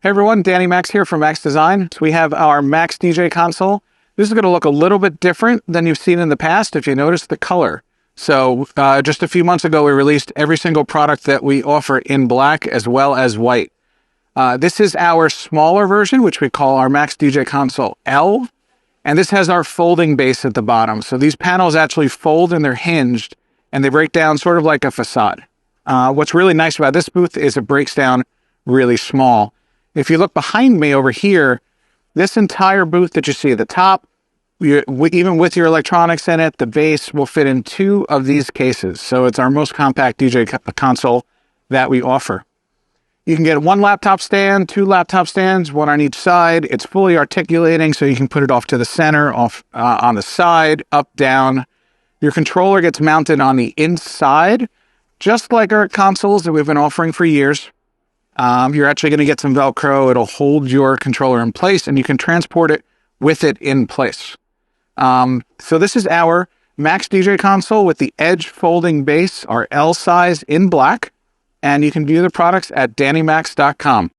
Hey everyone, Danny Max here from Max Design. So we have our Max DJ console. This is going to look a little bit different than you've seen in the past if you notice the color. So just a few months ago, we released every single product that we offer in black as well as white. This is our smaller version, which we call our Max DJ console L. And this has our folding base at the bottom. So these panels actually fold and they're hinged and they break down sort of like a facade. What's really nice about this booth is it breaks down really small. If you look behind me over here, this entire booth that you see at the top, even with your electronics in it, the base will fit in 2 of these cases. So it's our most compact DJ console that we offer. You can get 1 laptop stand, 2 laptop stands, 1 on each side. It's fully articulating, so you can put it off to the center, off on the side, up, down. Your controller gets mounted on the inside, just like our consoles that we've been offering for years. You're actually going to get some Velcro. It'll hold your controller in place, and you can transport it with it in place. So this is our Max DJ console with the edge folding base, our L size in black, and you can view the products at dannymax.com.